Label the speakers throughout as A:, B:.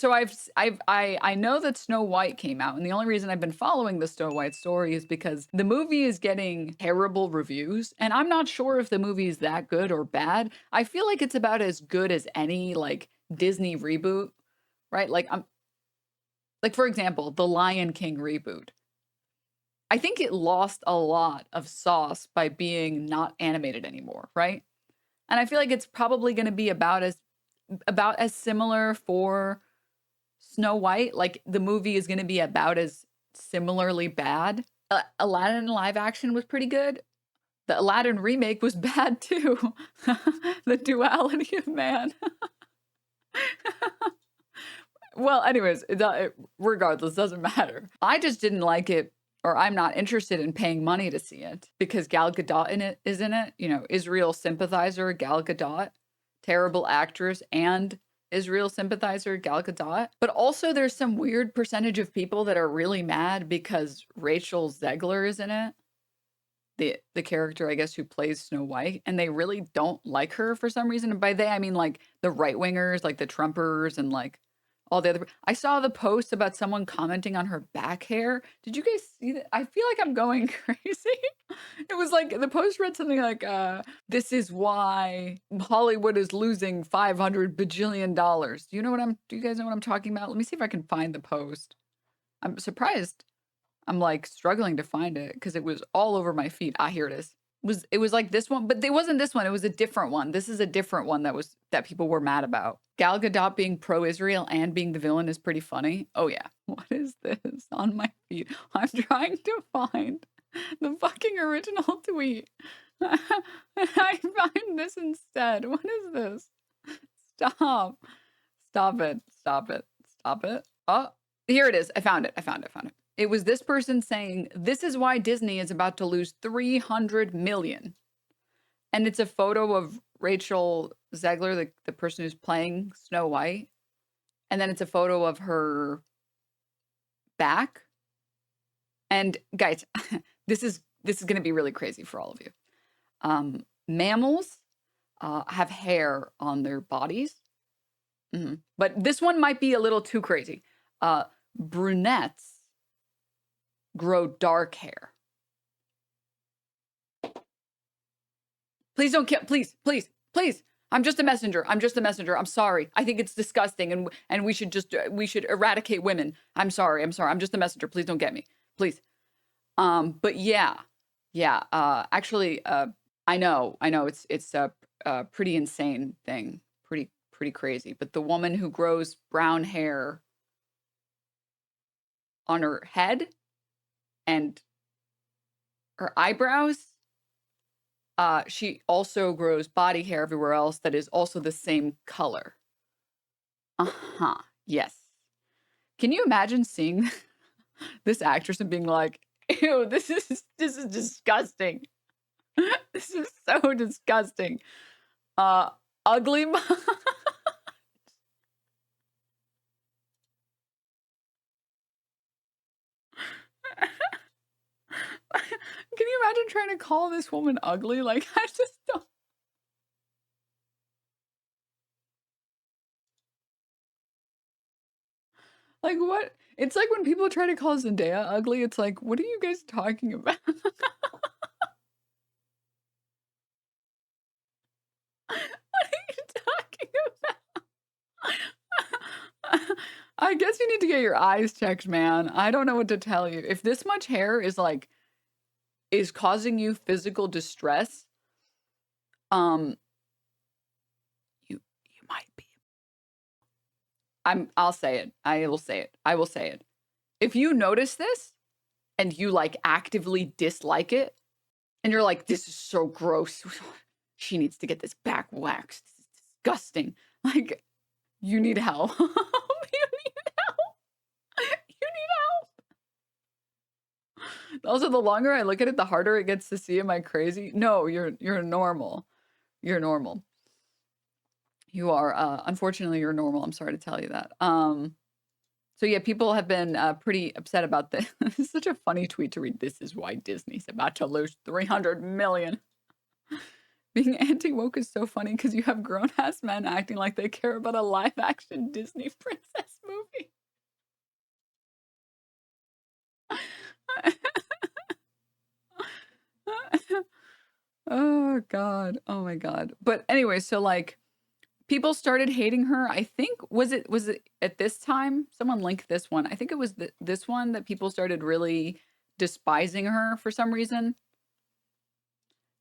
A: so I know that Snow White came out, and the only reason I've been following the Snow White story is because the movie is getting terrible reviews, and I'm not sure if the movie is that good or bad. I feel like it's about as good as any like Disney reboot, right? Like for example, the Lion King reboot. I think it lost a lot of sauce by being not animated anymore, right? And I feel like it's probably going to be about as similar for Snow White. Like the movie is going to be about as similarly bad. Aladdin live action was pretty good. The Aladdin remake was bad too. The duality of man. Well, anyways, regardless, doesn't matter. I just didn't like it, or I'm not interested in paying money to see it because Gal Gadot is in it. You know, Israel sympathizer Gal Gadot, terrible actress, and Israel sympathizer Gal Gadot. But also, there's some weird percentage of people that are really mad because Rachel Zegler is in it. The character, I guess, who plays Snow White, and they really don't like her for some reason. And by they, I mean like the right wingers, like the Trumpers, and like all the other. I saw the post about someone commenting on her back hair. Did you guys see that? I feel like I'm going crazy. It was like the post read something like, "This is why Hollywood is losing $500 bajillion." Do you guys know what I'm talking about? Let me see if I can find the post. I'm surprised. I'm like struggling to find it because it was all over my feed. Ah, here it is. It was like this one, but it wasn't this one. It was a different one. This is a different one that people were mad about. Gal Gadot being pro-Israel and being the villain is pretty funny. Oh yeah. What is this on my feed? I'm trying to find the fucking original tweet. I find this instead. What is this? Stop. Stop it. Stop it. Stop it. Oh, here it is. I found it. It was this person saying, "This is why Disney is about to lose 300 million." And it's a photo of Rachel Zegler, the person who's playing Snow White. And then it's a photo of her back. And guys, this is going to be really crazy for all of you. Mammals have hair on their bodies. But this one might be a little too crazy. Brunettes grow dark hair. Please don't kill. Please. I'm just a messenger. I'm sorry. I think it's disgusting, and we should eradicate women. I'm sorry. I'm just a messenger. Please don't get me. Please. But yeah. Actually, I know. It's a pretty insane thing. Pretty crazy. But the woman who grows brown hair on her head and her eyebrows, she also grows body hair everywhere else that is also the same color. Yes. Can you imagine seeing this actress and being like, "Ew, this is disgusting. This is so disgusting." Ugly. Can you imagine trying to call this woman ugly? Like, I just don't. Like, what? It's like when people try to call Zendaya ugly, it's like, what are you guys talking about? What are you talking about? I guess you need to get your eyes checked, man. I don't know what to tell you. If this much hair is causing you physical distress, you might be. I'll say it. I will say it. If you notice this and you like actively dislike it and you're like, "This is so gross. She needs to get this back waxed. This is disgusting." Like, you need help. You need help. Also, the longer I look at it, the harder it gets to see. Am I crazy? No, you're normal. You're normal. You are, unfortunately, you're normal. I'm sorry to tell you that. So yeah, people have been pretty upset about this. It's such a funny tweet to read. "This is why Disney's about to lose 300 million." Being anti-woke is so funny because you have grown-ass men acting like they care about a live-action Disney princess movie. God. Oh my God. But anyway, so like people started hating her. I think was it at this time? Someone linked this one. I think it was this one that people started really despising her for some reason.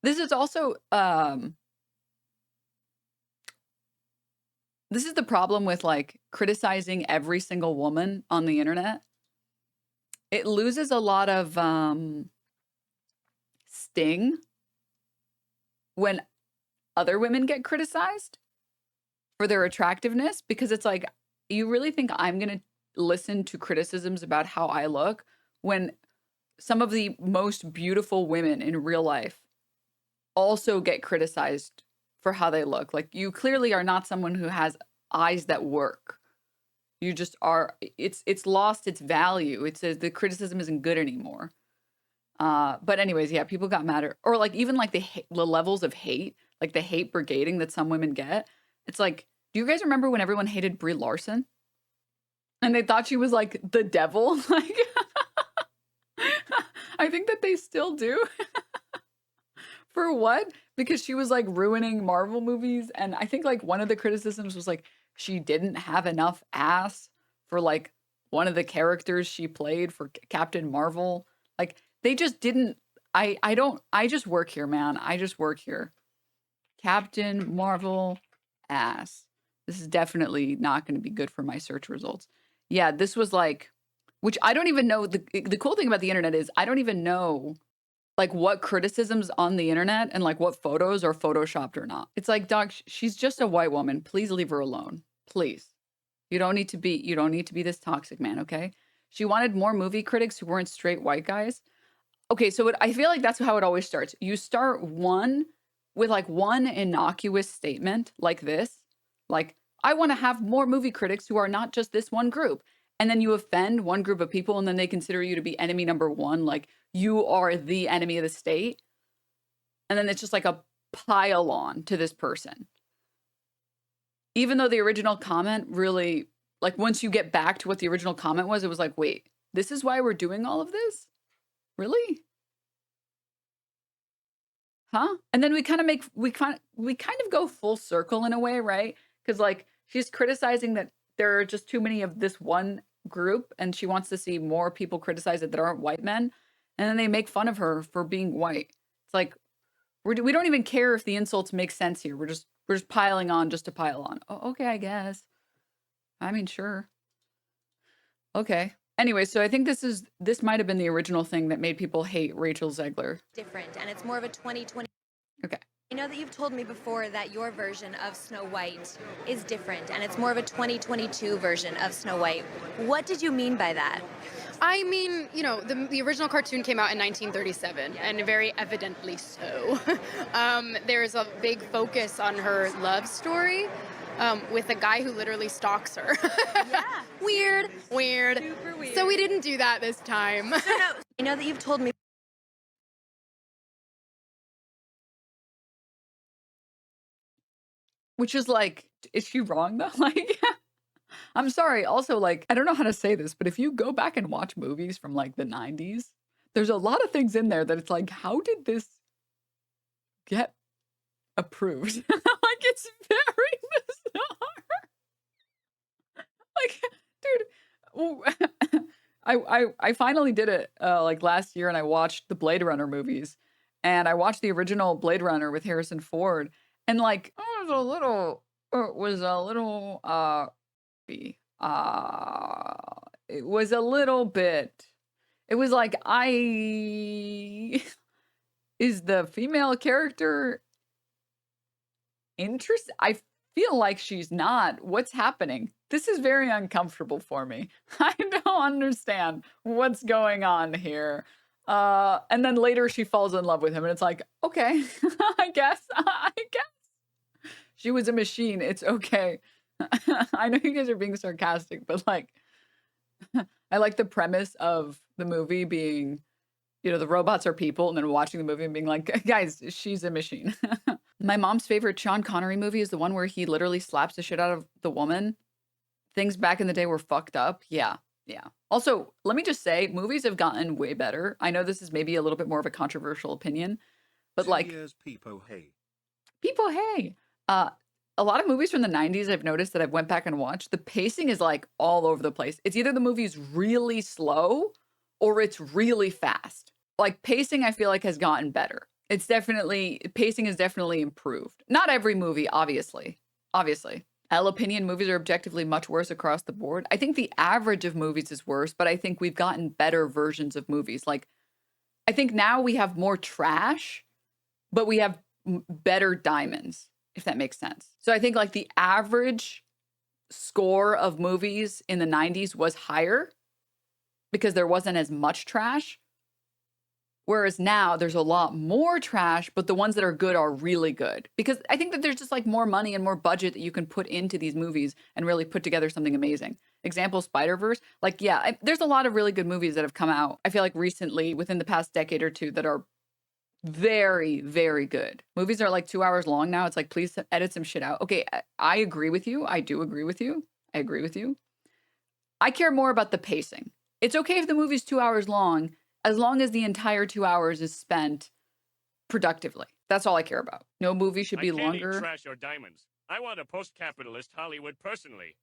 A: This is also this is the problem with like criticizing every single woman on the internet. It loses a lot of sting when other women get criticized for their attractiveness, because it's like, you really think I'm going to listen to criticisms about how I look when some of the most beautiful women in real life also get criticized for how they look? Like, you clearly are not someone who has eyes that work. You just are. It's lost its value. It's the criticism isn't good anymore. But anyways, yeah, people got mad or like even like the levels of hate, like the hate brigading that some women get. It's like, do you guys remember when everyone hated Brie Larson? And they thought she was like the devil? Like, I think that they still do. For what? Because she was like ruining Marvel movies. And I think like one of the criticisms was like, she didn't have enough ass for like one of the characters she played for Captain Marvel. Like, they just didn't. I just work here, man. I just work here. Captain Marvel ass. This is definitely not going to be good for my search results. Yeah, this was like, which I don't even know. The cool thing about the internet is I don't even know like what criticisms on the internet and like what photos are photoshopped or not. It's like, dog, she's just a white woman. Please leave her alone. Please. You don't need to be this toxic, man, okay? She wanted more movie critics who weren't straight white guys. Okay, so I feel like that's how it always starts. You start with like one innocuous statement like this, like, I want to have more movie critics who are not just this one group. And then you offend one group of people and then they consider you to be enemy number one, like you are the enemy of the state. And then it's just like a pile on to this person. Even though the original comment really, like once you get back to what the original comment was, it was like, wait, this is why we're doing all of this? Really? Huh? And then we kind of go full circle in a way, right? Because like she's criticizing that there are just too many of this one group and she wants to see more people criticize it that aren't white men. And then they make fun of her for being white. It's like, we don't even care if the insults make sense here. We're just piling on just to pile on. Oh, okay, I guess. I mean, sure. Okay. Anyway, so I think this might have been the original thing that made people hate Rachel Zegler.
B: Different, and it's more of a 2020.
A: Okay.
B: I know that you've told me before that your version of Snow White is different, and it's more of a 2022 version of Snow White. What did you mean by that?
C: I mean, you know, the original cartoon came out in 1937, and very evidently so. There's a big focus on her love story with a guy who literally stalks her.
B: Yeah.
C: Weird.
B: Super weird.
C: So we didn't do that this time.
B: No, I know that you've told me.
A: Which is like, is she wrong though? Like, I'm sorry. Also, like, I don't know how to say this, but if you go back and watch movies from like the 90s, there's a lot of things in there that it's like, how did this get approved? Like, it's very bizarre. Like, dude, I finally did it like last year and I watched the Blade Runner movies and I watched the original Blade Runner with Harrison Ford and like, it was a little it was a little bit, it was like, is the female character interested? I feel like she's not. What's happening? This is very uncomfortable for me. I don't understand what's going on here. And then later she falls in love with him and it's like, okay, I guess. She was a machine. It's okay. I know you guys are being sarcastic, but like, I like the premise of the movie being, you know, the robots are people, and then watching the movie and being like, guys, she's a machine. My mom's favorite Sean Connery movie is the one where he literally slaps the shit out of the woman. Things back in the day were fucked up. Yeah. Also, let me just say, movies have gotten way better. I know this is maybe a little bit more of a controversial opinion, but like,
D: years, people, hey.
A: People, hey, uh, a lot of movies from the 90s I've noticed that I've went back and watched, the pacing is like all over the place. It's either the movie's really slow or it's really fast. Like pacing, I feel like has gotten better. It's definitely pacing has definitely improved. Not every movie, obviously. Obviously. L opinion movies are objectively much worse across the board. I think the average of movies is worse, but I think we've gotten better versions of movies. Like I think now we have more trash, but we have better diamonds, if that makes sense. So I think like the average score of movies in the 90s was higher because there wasn't as much trash. Whereas now there's a lot more trash, but the ones that are good are really good. Because I think that there's just like more money and more budget that you can put into these movies and really put together something amazing. Example, Spider-Verse. Like, yeah, there's a lot of really good movies that have come out, I feel like recently, within the past decade or two, that are very, very good. Movies are like 2 hours long now. It's like, please edit some shit out. Okay, I agree with you. I do agree with you. I agree with you. I care more about the pacing. It's okay if the movie's 2 hours long, as long as the entire 2 hours is spent productively. That's all I care about. No movie should be longer.
D: Eat trash or diamonds. I want a post-capitalist Hollywood personally.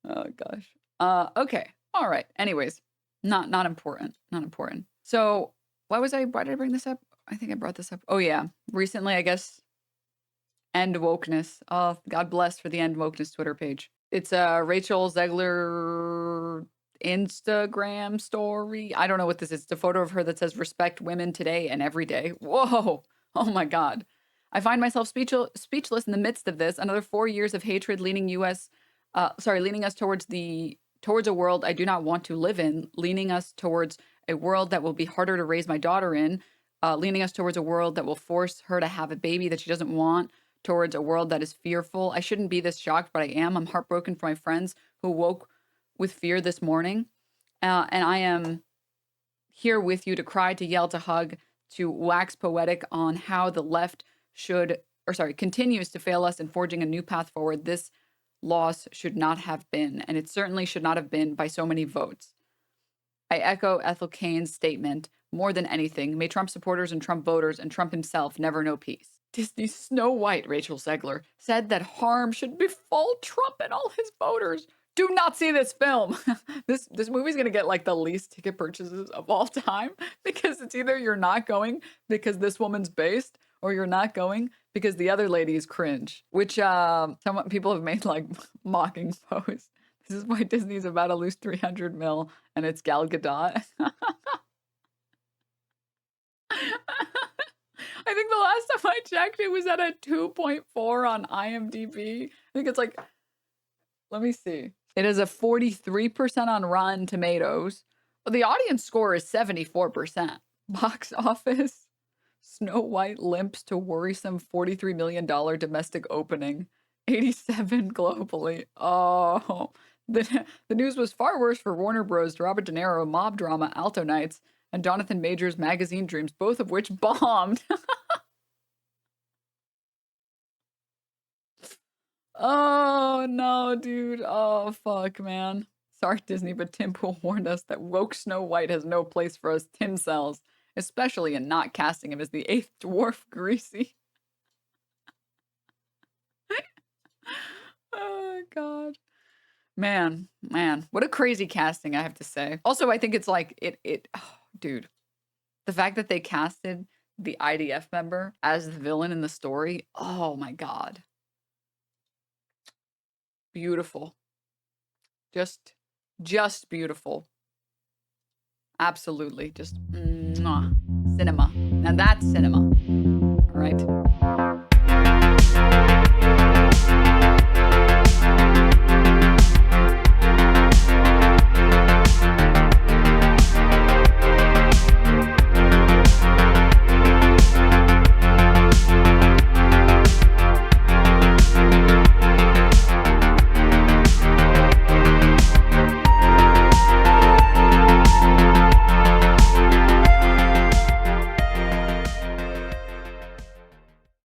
A: Oh gosh. Okay. All right. Anyways, not important. Not important. So why did I bring this up? I think I brought this up. Oh yeah. Recently, I guess, End Wokeness. Oh, God bless for the End Wokeness Twitter page. It's Rachel Zegler Instagram story. I don't know what this is. It's a photo of her that says respect women today and every day. Whoa. Oh my God. I find myself speechless in the midst of this. Another 4 years of hatred leaning us towards a world I do not want to live in, leaning us towards a world that will be harder to raise my daughter in, leaning us towards a world that will force her to have a baby that she doesn't want, towards a world that is fearful. I shouldn't be this shocked, but I am. I'm heartbroken for my friends who woke with fear this morning. And I am here with you to cry, to yell, to hug, to wax poetic on how the left continues to fail us in forging a new path forward. This loss should not have been, and it certainly should not have been by so many votes. I echo Ethel Kane's statement, more than anything, may Trump supporters and Trump voters and Trump himself never know peace. Disney's Snow White, Rachel Zegler, said that harm should befall Trump and all his voters. Do not see this film. This movie's going to get like the least ticket purchases of all time because it's either you're not going because this woman's based or you're not going because the other lady is cringe, which some people have made like mocking posts. This is why Disney's about to lose 300 mil and it's Gal Gadot. I think the last time I checked, it was at a 2.4 on IMDb. I think it's like, let me see. It is a 43% on Rotten Tomatoes. But the audience score is 74%. Box office, Snow White limps to worrisome $43 million domestic opening. 87 globally. Oh, the news was far worse for Warner Bros. Robert De Niro mob drama Alto Nights and Jonathan Majors Magazine Dreams, both of which bombed. Oh, no, dude. Oh, fuck, man. Sorry, Disney, but Tim Pool warned us that woke Snow White has no place for us Tim cells, especially in not casting him as the 8th dwarf Greasy. Oh, God. Man, what a crazy casting, I have to say. Also, I think it's like, oh, dude, the fact that they casted the IDF member as the villain in the story, oh my God. Beautiful. Just beautiful. Absolutely. Just, mwah. Cinema. Now that's cinema. All right.